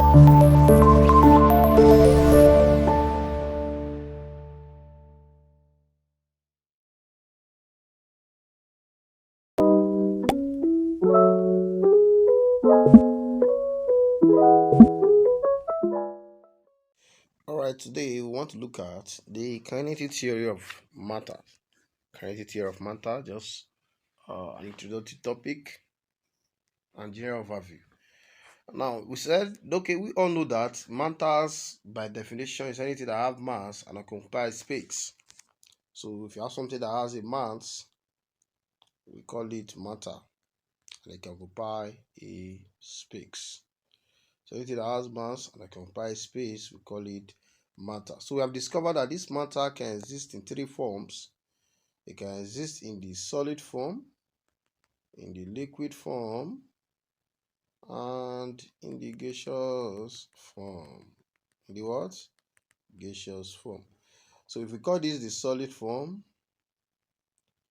Alright, today we want to look at the kinetic theory of matter. Kinetic theory of matter, just an introductory topic and general overview. Now, we said, okay, we all know that matters by definition is anything that have mass and occupies space. So if you have something that has a mass, we call it matter, and it can occupy a space. So anything that has mass and occupies space, we call it matter. So we have discovered that this matter can exist in three forms. It can exist in the solid form, in the liquid form, and in the gaseous form. In the what? Gaseous form. So if we call this the solid form,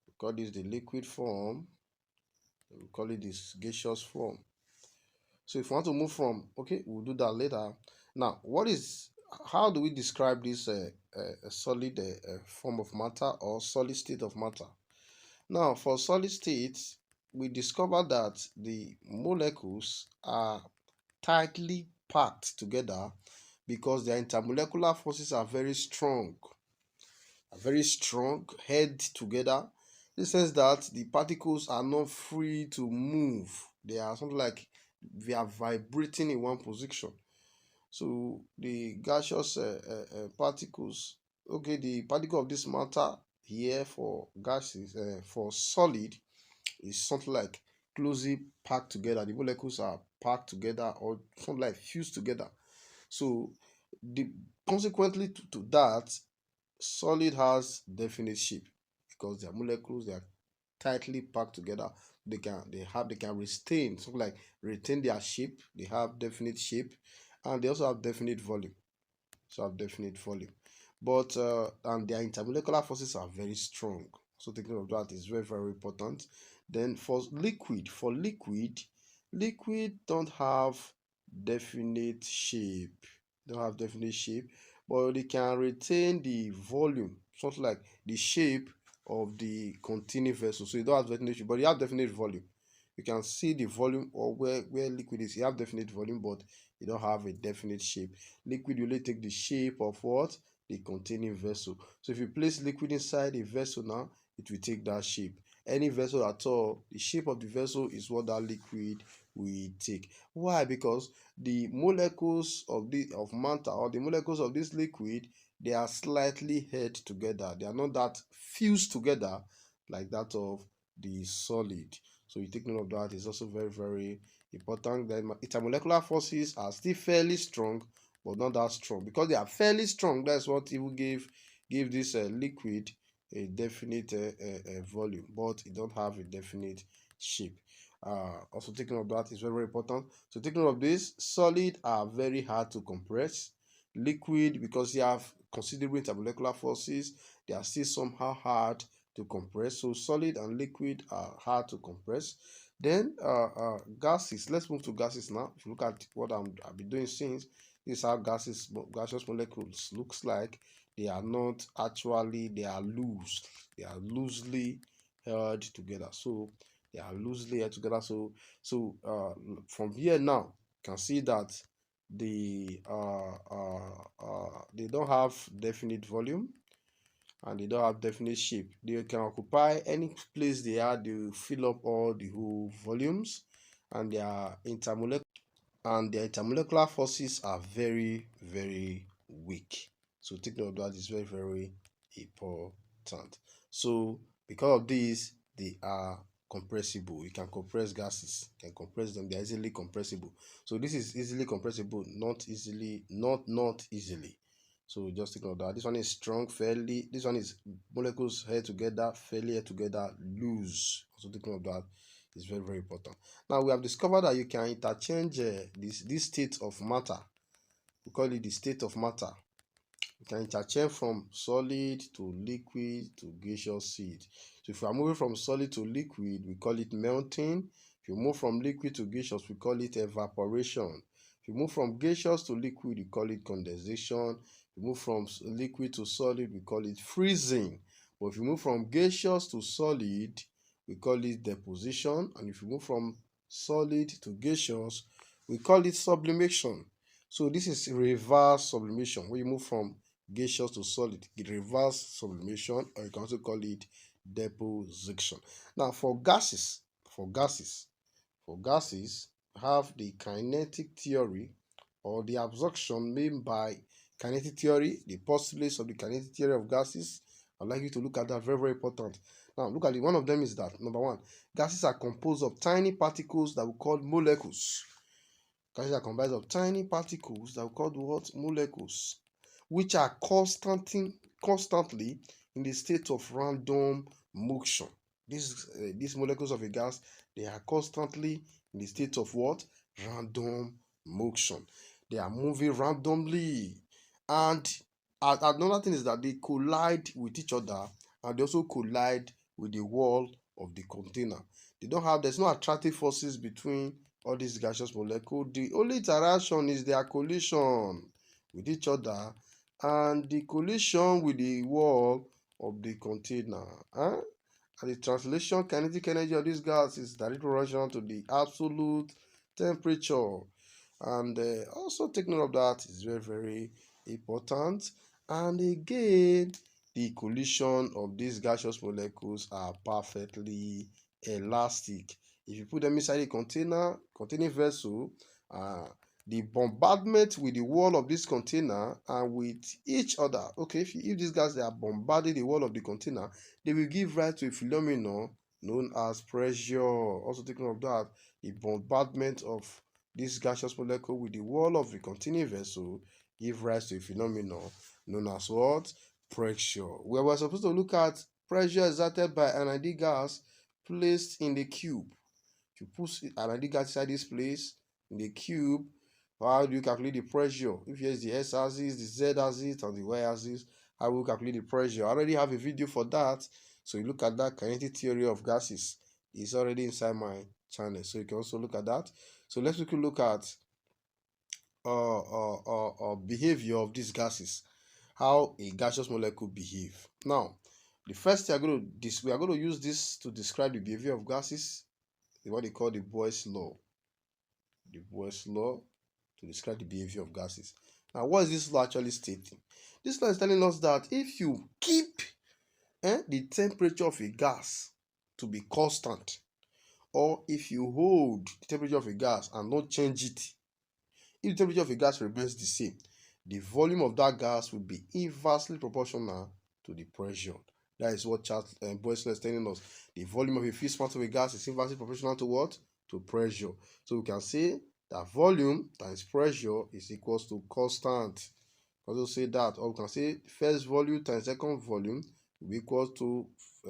we call this the liquid form, we call it this gaseous form. So if we want to move from, okay, we'll do that later. Now, how do we describe this solid form of matter or solid state of matter? Now, for solid state, we discovered that the molecules are tightly packed together because their intermolecular forces are very strong, held together. This says that the particles are not free to move. They are something like they are vibrating in one position. So the gaseous particles, okay, the particle of this matter here for gases, for solid, is something like closely packed together. The molecules are packed together or something like fused together. So the consequently to that, solid has definite shape because their molecules, they are tightly packed together. They can retain something like retain their shape. They have definite shape, and they also have definite volume. But and their intermolecular forces are very strong. So taking of that is very, very important. Then liquid don't have definite shape. But they can retain the volume, something like the shape of the containing vessel. So you don't have definite shape, but you have definite volume. You can see the volume or where liquid is. You have definite volume, but you don't have a definite shape. Liquid, you only take the shape of what? The containing vessel. So if you place liquid inside a vessel now, it will take that shape. Any vessel at all, the shape of the vessel is what that liquid will take. Why? Because the molecules of matter, or the molecules of this liquid, they are slightly held together. They are not that fused together like that of the solid. So you take note of that. It's also very, very important. Then intermolecular forces are still fairly strong, but not that strong. Because they are fairly strong, that's what it will give this liquid a definite volume, but it don't have a definite shape. Also taking note of that is very, very important. So taking note of this, solid are very hard to compress. Liquid, because they have considerable intermolecular forces, they are still somehow hard to compress. So solid and liquid are hard to compress. Then gases. Let's move to gases now. If you look at what I've been doing since, this is how gaseous molecules looks like. They are not actually, they are loose. They are loosely held together. So they are loosely held together. From here now, you can see that they don't have definite volume, and they don't have definite shape. They can occupy any place they are. They will fill up all the whole volumes, and their intermolecular forces are very, very weak. So take note of that. Is very, very important. So because of this, they are compressible. You can compress gases, you can compress them. They are easily compressible. So this is easily compressible, not easily. So just take note of that. This one is strong, fairly. This one is molecules held together, fairly held together, loose. Also take note of that. It's very, very important. Now we have discovered that you can interchange this state of matter. We call it the state of matter. You can interchange from solid to liquid to gaseous state. So if you are moving from solid to liquid, we call it melting. If you move from liquid to gaseous, we call it evaporation. If you move from gaseous to liquid, we call it condensation. If you move from liquid to solid, we call it freezing. But if you move from gaseous to solid, we call it deposition. And if you move from solid to gaseous, we call it sublimation. So this is reverse sublimation. When you move from gaseous to solid, it reverse sublimation, or you can also call it deposition. Now for gases, have the kinetic theory or the absorption made by kinetic theory, the postulates of the kinetic theory of gases. I'd like you to look at that, very, very important. Now, look at it. One of them is that, number one, gases are composed of tiny particles that we call molecules. Gases are comprised of tiny particles that we call what? Molecules, which are constantly in the state of random motion. These molecules of a gas, they are constantly in the state of what? Random motion. They are moving randomly. And another thing is that they collide with each other, and they also collide with the wall of the container. There's no attractive forces between all these gaseous molecules. The only interaction is their collision with each other and the collision with the wall of the container. And the translation kinetic energy of this gas is directly proportional to the absolute temperature. And also take note of that is very, very important. And again, the collision of these gaseous molecules are perfectly elastic. If you put them inside a containing vessel, the bombardment with the wall of this container and with each other, okay, if these guys they are bombarding the wall of the container, they will give rise to a phenomenon known as pressure. Also take note of that, the bombardment of this gaseous molecule with the wall of the containing vessel give rise to a phenomenon known as what? Pressure. Where we're supposed to look at pressure exerted by an ideal gas placed in the cube. If you put an ideal gas inside this place in the cube, how do you calculate the pressure? If here's the x-axis, the z-axis, and the y-axis, how will you calculate the pressure? I already have a video for that. So you look at that kinetic theory of gases. It's already inside my channel. So you can also look at that. So let's quickly look at behavior of these gases. How a gaseous molecule behave. Now, the first thing we are going to use this to describe the behavior of gases, is what they call the Boyles law. The Boyles law to describe the behavior of gases. Now, what is this law actually stating? This law is telling us that if you keep the temperature of a gas to be constant, or if you hold the temperature of a gas and not change it, if the temperature of a gas remains the same, the volume of that gas will be inversely proportional to the pressure. That is what Boyles is telling us. The volume of a fixed mass of a gas is inversely proportional to what? To pressure. So we can say that volume times pressure is equals to constant. We can also say that, or we can say first volume times second volume will be equal to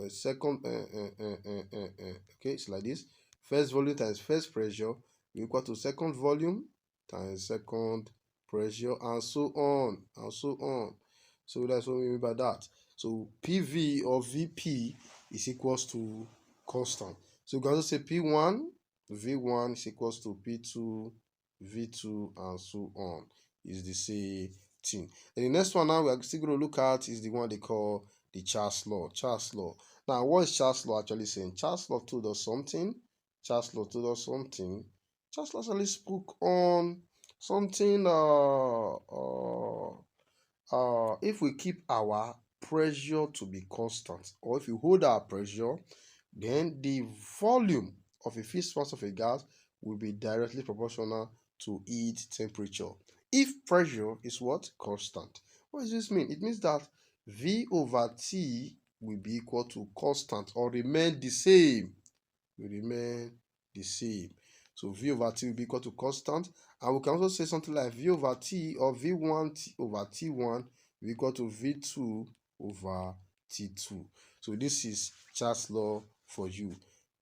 second. Okay, it's like this. First volume times first pressure will be equal to second volume times second pressure, and so on and so on. So that's what we mean by that. So PV or VP is equals to constant. So we can also say P1 V1 is equals to P2 V2 and so on. Is the same thing. And the next one now we are still going to look at is the one they call the Charles law. Charles law. Now, what is Charles law actually saying? Charles law told us something. Charles law told us something. Charles law actually spoke on something. If we keep our pressure to be constant, or if you hold our pressure, then the volume of a fixed mass of a gas will be directly proportional to its temperature. If pressure is what? Constant. What does this mean? It means that V over T will be equal to constant or remain the same. Will remain the same. So V over T will be equal to constant. And we can also say something like V over T or V1 over T1 will be equal to V2 over T2. So this is Charles law for you.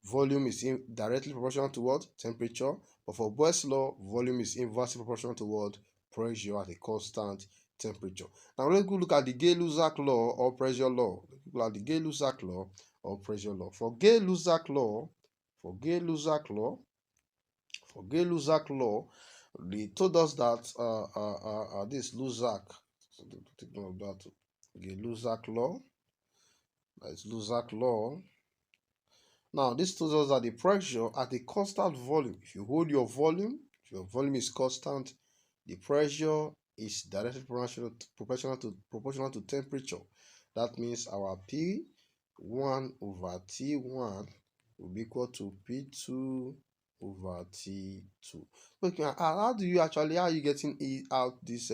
Volume is directly proportional to what? Temperature. But for Boyles law, volume is inversely proportional to what? Pressure at a constant temperature. Now let's go look at the Gay-Lussac law or pressure law. Let's look at the Gay-Lussac law or pressure law. For Gay-Lussac law, They told us that this Lussac'S, so take note of that. Okay, Lussac'S law. That is Lussac'S law. Now, this tells us that the pressure at a constant volume, if you hold your volume, if your volume is constant, the pressure is directly proportional to temperature. That means our P1 over T1 will be equal to P2 over T2. Okay, how do you actually, how are you getting out these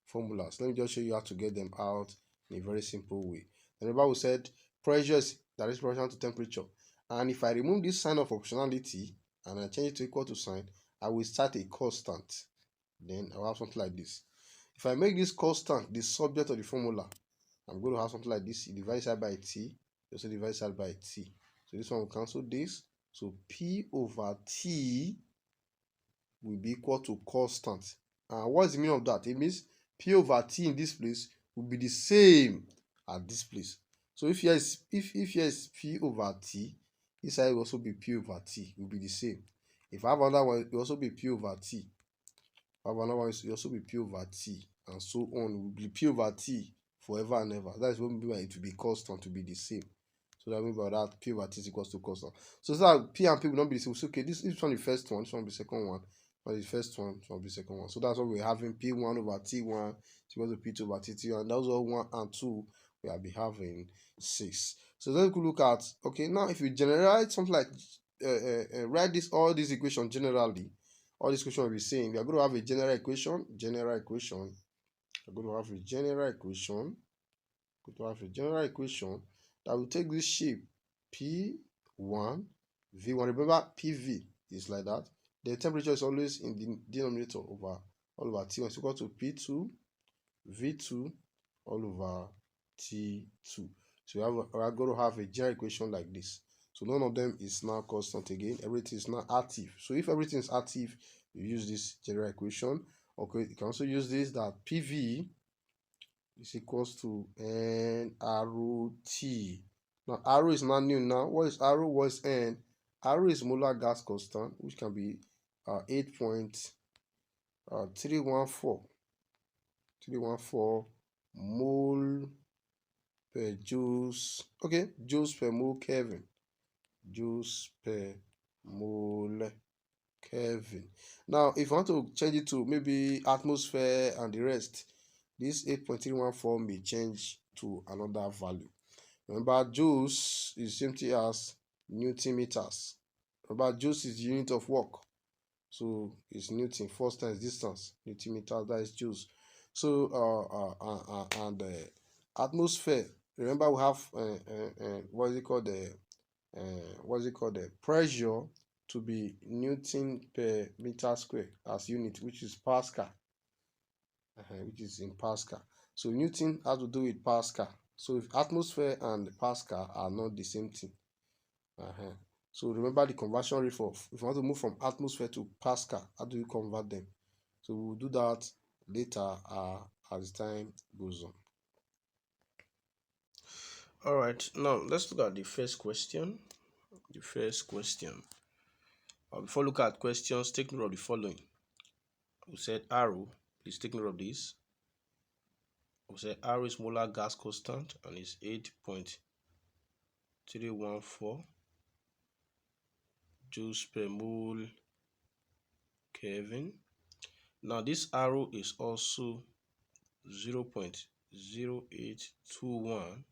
formulas? Let me just show you how to get them out in a very simple way. Remember we said pressure is directly proportional to temperature. And if I remove this sign of optionality and I change it to equal to sign, I will start a constant. Then I'll have something like this. If I make this constant the subject of the formula, I'm going to have something like this. You divide side by t, you also divide side by t. So this one will cancel this. So P over T will be equal to constant. And what's the meaning of that? It means P over T in this place will be the same at this place. So if here is P over T, this side will also be P over T, will be the same. If I have another one, it will also be P over T. If I have another one, it will also be P over T, and so on. It will be P over T forever and ever. That is what we mean by it will be constant, to be the same. So that means by that P over T is equals to constant. So that P and P will not be the same. So okay, this one the first one, this one will be the second one. But the first one, this one will be the second one. So that's what we're having. P1 over T1 is equal to P2 over T2, and that's all 1 and 2 we will be having 6. So then we could look at, okay, now if you generate something like write this all these equations generally, all these equations we'll be saying, we are going to have a general equation, we're going to have a general equation, that will take this shape P1 V1. Remember PV is like that. The temperature is always in the denominator over all over T1 is equal to P2 V2 all over T2. So we are going to have a general equation like this. So none of them is now constant again. Everything is now active. So if everything is active, you use this general equation. Okay, you can also use this, that PV is equals to N arrow T. Now arrow is not new now. What is arrow? What is N? Arrow is molar gas constant, which can be 8.314 mole per joules. Okay, joules per mole Kelvin. Joules per mole Kelvin. Now, if you want to change it to maybe atmosphere and the rest, this 8.314 may change to another value. Remember, joules is same thing as Newton meters. Remember, joules is the unit of work. So it's Newton, force times distance, Newton meters, that is joules. So and atmosphere. Remember, we have what is it called, the pressure to be Newton per meter square as unit, which is Pascal, which is in Pascal. So Newton has to do with Pascal. So if atmosphere and Pascal are not the same thing. So remember the conversion rate for, if you want to move from atmosphere to Pascal, how do you convert them? So we'll do that later as time goes on. All right, now let's look at the first question. Before we look at questions, take note of the following. We said arrow, please take note of this. We said arrow is molar gas constant and is 8.314 joules per mole Kelvin. Now this arrow is also 0.0821,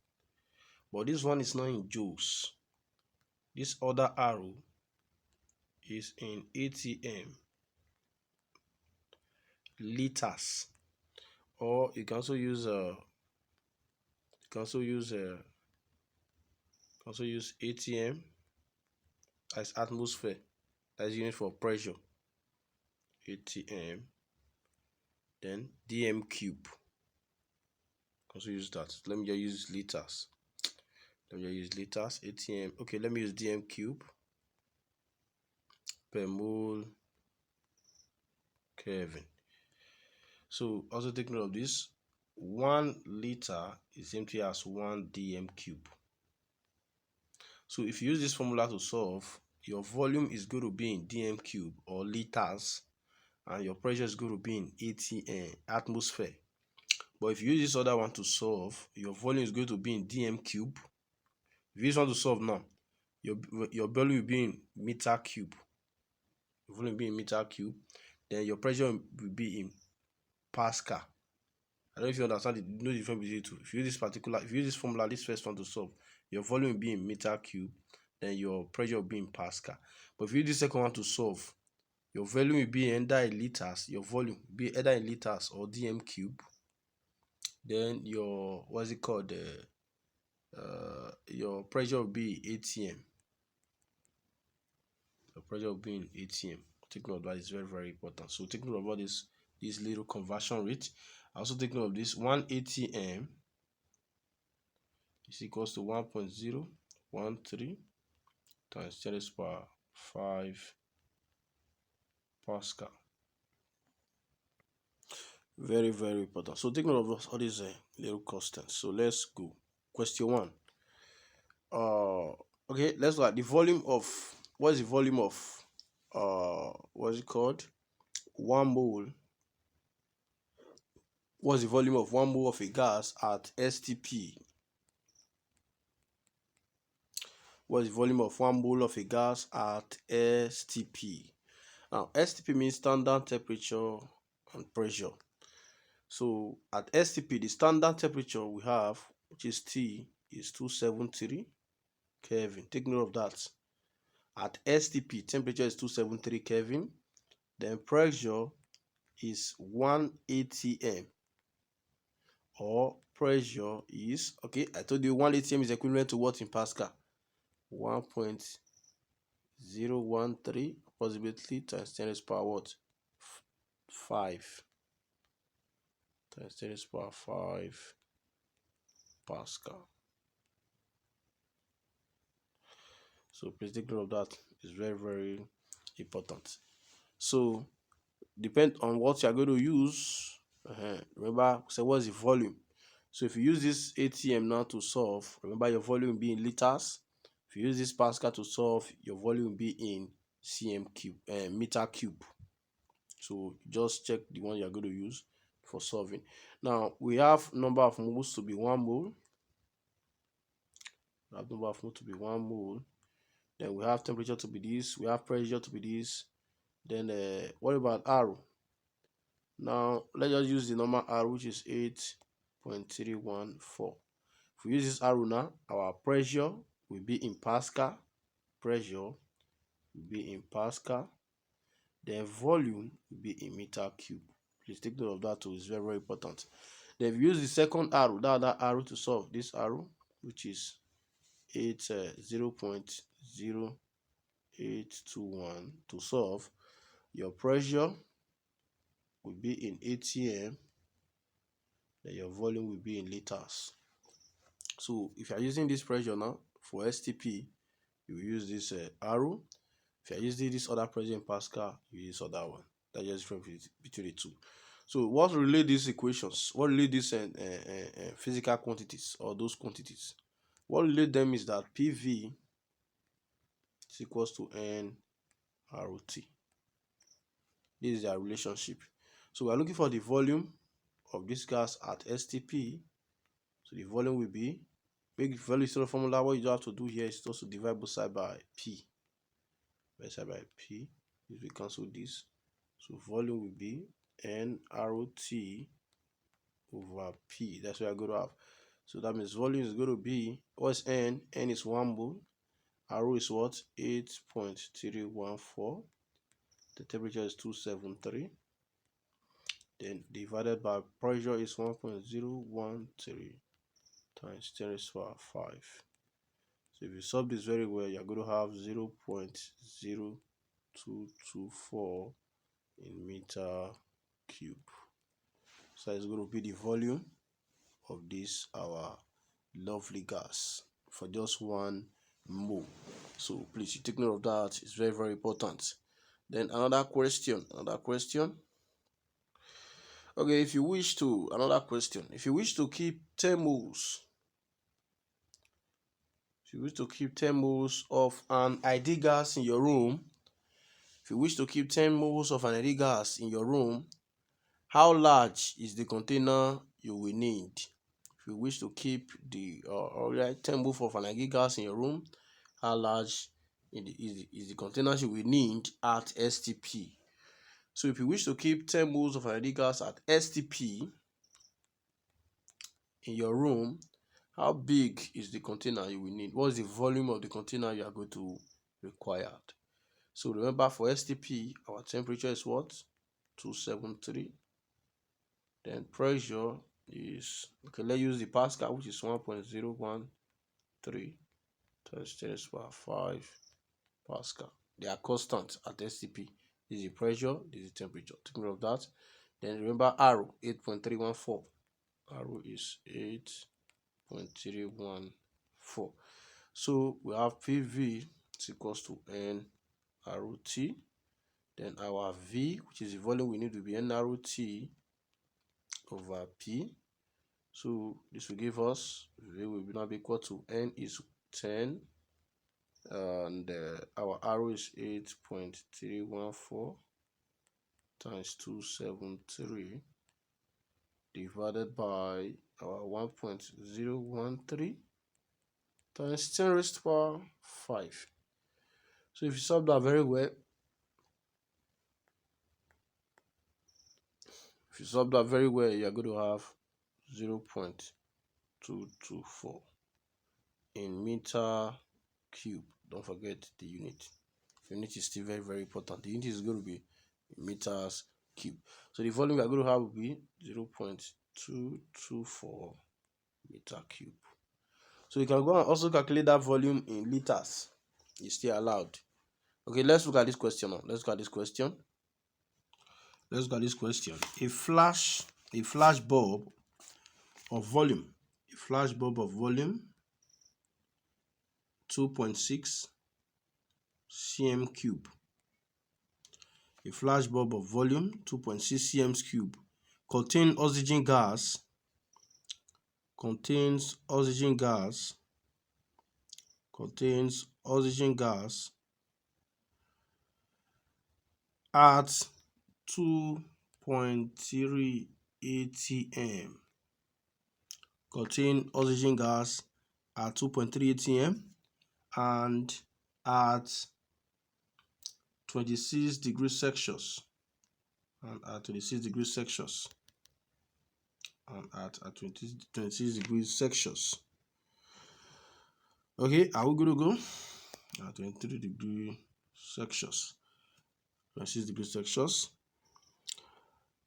but this one is not in joules. This other arrow is in ATM, liters, or you can also use ATM as atmosphere, that's unit for pressure, ATM, then dm cube. Also use that. Let me just use liters. ATM. Okay, let me use dm cube per mole Kelvin. So also take note of this. 1 liter is empty as 1 dm cube. So if you use this formula to solve, your volume is going to be in dm cube or liters, and your pressure is going to be in atmosphere. But if you use this other one to solve, your volume is going to be in dm cube. If you use one to solve now, your volume will be in meter cube. Your volume will be in meter cube. Then your pressure will be in Pascal. I don't know if you understand the difference between the two. If you use this formula, this first one to solve, your volume will be in meter cube, then your pressure will be in Pascal. But if you use the second one to solve, your volume will be either in liters, your volume will be either in liters or dm cube. Then your your pressure will be atm. Your pressure will be in atm. Take note of that, is very, very important. So take note of all this little conversion rate. Also take note of this. 1 atm is equals to 1.013 times 10 raised to the power 5 Pascal. Very, very important. So take note of all these little constants. So let's go. Question 1. Okay, let's look at the volume of, what is the volume of what is it called? 1 mole. What's the volume of 1 mole of a gas at STP? What's the volume of 1 mole of a gas at STP? Now, STP means standard temperature and pressure. So at STP, the standard temperature we have, which is T, is 273 Kelvin. Take note of that. At STP, temperature is 273 Kelvin. Then pressure is 1 atm. Or pressure is, okay, I told you 1 atm is equivalent to what in Pascal? 1.013 approximately times 10 raised to the power what? 5 times 10 raised to the power 5 Pascal. So please take note of that. It's very, very important. So depend on what you are going to use. Remember, so what's the volume? So if you use this atm now to solve, remember your volume will be in liters. If you use this Pascal to solve, your volume will be in cm cube, meter cube. So just check the one you are going to use for solving. Now we have number of moles to be 1 mole. We have number of moles to be 1 mole. Then we have temperature to be this. We have pressure to be this. Then what about R? Now let's just use the normal R, which is 8.314. If we use this R now, our pressure will be in Pascal. Pressure will be in Pascal. Then volume will be in meter cube. Please take note of that too. It's very, very important. Then if you use the second arrow, that other arrow to solve this arrow, which is 0.0821 to solve, your pressure will be in atm, then your volume will be in liters. So if you are using this pressure now for STP, you will use this arrow. If you are using this other pressure in Pascal, you use this other one. That's just difference between the two. So what relate these equations? What relate these physical quantities, or those quantities? What relate them is that PV is equals to nRT. This is their relationship. So we are looking for the volume of this gas at STP. So the volume will be, make the value instead of formula, what you have to do here is also divide both sides by P. Both sides by P. If we cancel this, so volume will be nRT over P. That's what I'm going to have. So that means volume is going to be, what's N? N is 1 mole. R is what? 8.314. The temperature is 273. Then divided by pressure is 1.013 times 10 raised to the power 5. So if you solve this very well, you're going to have 0.0224 in meter cube. So it's going to be the volume of this our lovely gas for just 1 mole. So please, you take note of that. It's very, very important. Then another question. Okay, if you wish to, another question. If you wish to keep 10 moles, of an ideal gas in your room, If you wish to keep 10 moles of an ideal gas in your room, how large is the container you will need? If you wish to keep the 10 moles of an ideal gas in your room, how large is the container you will need at STP? So if you wish to keep 10 moles of an ideal gas at STP in your room, how big is the container you will need? What is the volume of the container you are going to require? So remember, for STP, our temperature is what? 273. Then pressure is, okay, let's use the Pascal, which is 1.013 times 10 to the power 5 Pascal. They are constant at STP. This is the pressure, this is the temperature. Take note of that. Then remember R, 8.314. R is 8.314. So we have PV is equals to N RT. Then our V, which is the volume we need, to be nRT over P. So this will give us V will now be equal to N is 10, and our R is 8.314 times 273 divided by our 1.013 times 10 raised to the power 5. So if you solve that very well, you are going to have 0.224 in meter cube. Don't forget the unit. The unit is still very, very important. The unit is going to be meters cube. So the volume we are going to have will be 0.224 meter cube. So you can go and also calculate that volume in liters. It's still allowed. Okay, let's look at this question now. Let's look at this question. A flash bulb of volume. 2.6 cm cube. A flash bulb of volume 2.6 cm cube contains oxygen gas at 2.3 atm. Contain oxygen gas at 2.3 atm and at 26 degrees Celsius. And at 26 degrees Celsius. Okay, are we going to go? At 23 degrees Celsius. 26 degrees Celsius.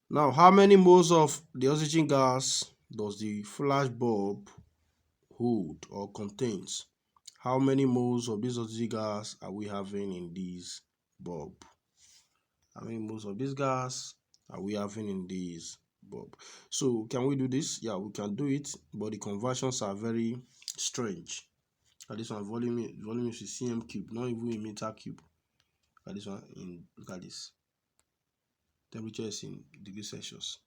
Now, how many moles of the oxygen gas does the flash bulb hold or contains? How many moles of this oxygen gas are we having in this bulb? How many moles of this gas are we having in this bulb? So can we do this? Yeah, we can do it, but the conversions are very strange. This one volume is cm cube, not even in meter cube. This one look at this. Temperature is in degrees Celsius.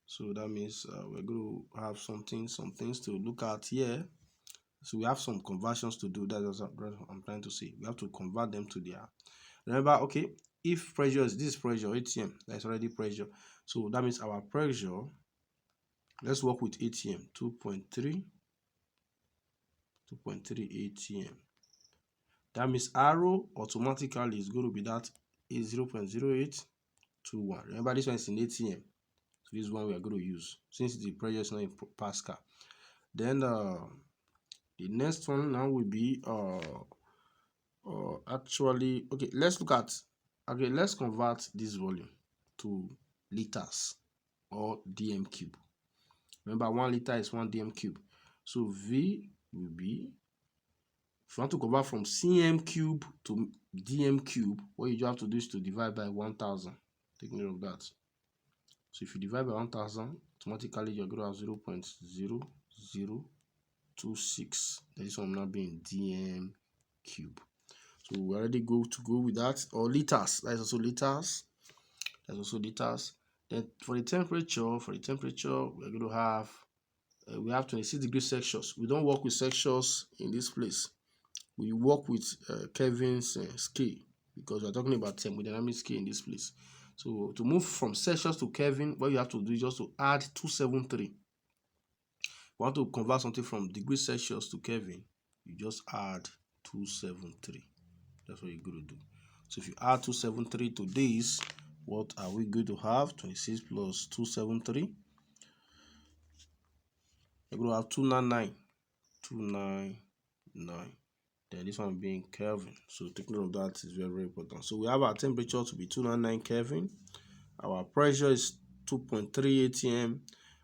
So that means we're going to have some things to look at here. So we have some conversions to do. That's what I'm trying to say. We have to convert them to their. Remember, okay, if pressure is this pressure atm, that's already pressure. So that means our pressure. Let's work with atm. 2.3 atm. That means arrow automatically is going to be that is 0.0821. Remember, this one is in atm. So this one we are going to use since the pressure is not in Pascal. Then the next one now will be actually, okay, let's convert this volume to liters or dm cube. Remember, 1 liter is 1 dm cube. So V will be, if you want to convert from cm cube to dm cube, what you have to do is to divide by 1000. Take note of that. So if you divide by 1000, automatically you're going to have 0.0026. This one will not be in dm cube. So we already go with that. Or liters. That is also liters. Then for the temperature, we're going to have we have 26 degrees Celsius. We don't work with Celsius in this place. We work with Kelvin's scale. because we're talking about thermodynamic scale in this place. So to move from Celsius to Kelvin, what you have to do is just to add 273. If you want to convert something from degrees Celsius to Kelvin, you just add 273. That's what you're going to do. So if you add 273 to this, what are we going to have? 26 plus 273. We're going to have 299. 299. Then this one being Kelvin. So taking note of that is very, very important. So we have our temperature to be 299 Kelvin. Our pressure is 2.3 atm.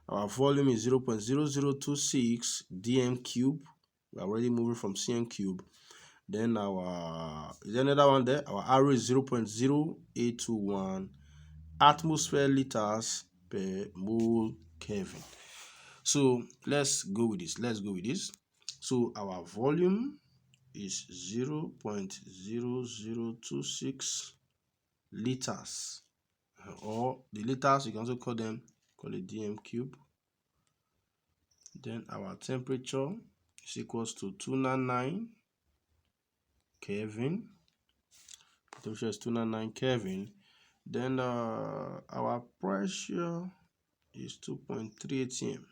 Our volume is 0.0026 dm cube. We're already moving from cm cube. Then is there another one there? Our R is 0.0821 atmosphere liters per mole Kelvin. So let's go with this. So our volume is 0.0026 liters, or the liters you can also call it dm cube. Then our temperature is equals to 299 Kelvin. Temperature is 299 Kelvin. Then our pressure is 2.3 atm.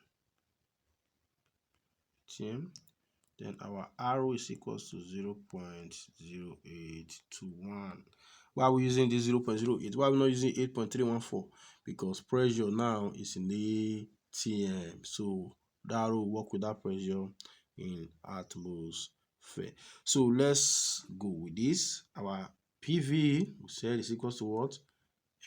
Then our R is equals to 0.0821. Why are we using this 0.08? Why are we not using 8.314? Because pressure now is in atm. So that will work with that pressure in atmosphere. So let's go with this. Our PV, we said, is equals to what?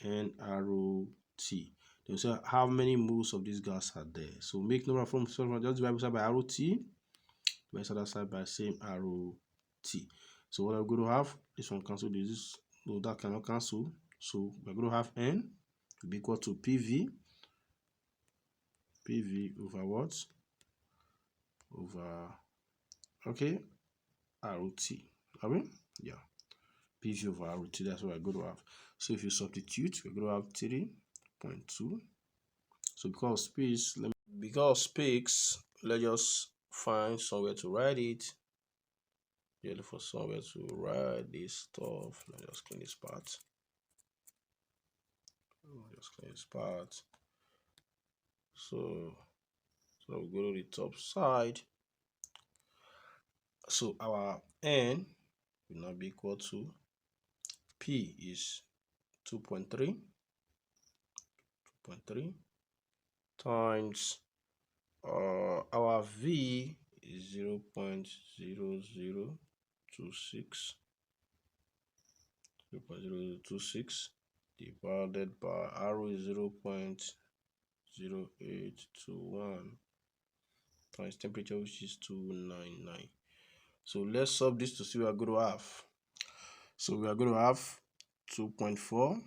nRT. Then we say how many moles of this gas are there. So make number from just divide by ROT. By other side by same ROT. So what I'm going to have, this one cancel this, no, that cannot cancel. So we're going to have N will be equal to PV over what? Over, okay, ROT. Are we? Yeah. PV over ROT, that's what we're going to have. So if you substitute, we're going to have 3.2. So because space, let's just find somewhere to write it. Yeah, look for somewhere to write this stuff. Let's just clean this part. So we go to the top side. So our N will now be equal to P is 2.3 times our V is 0.0026 divided by R is 0.0821 times temperature, which is 299. So let's solve this to see what we're going to have. So we are going to have 2.4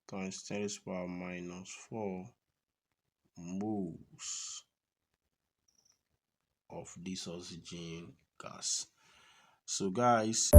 times 10 to the power minus 4 moles of this oxygen gas. So guys,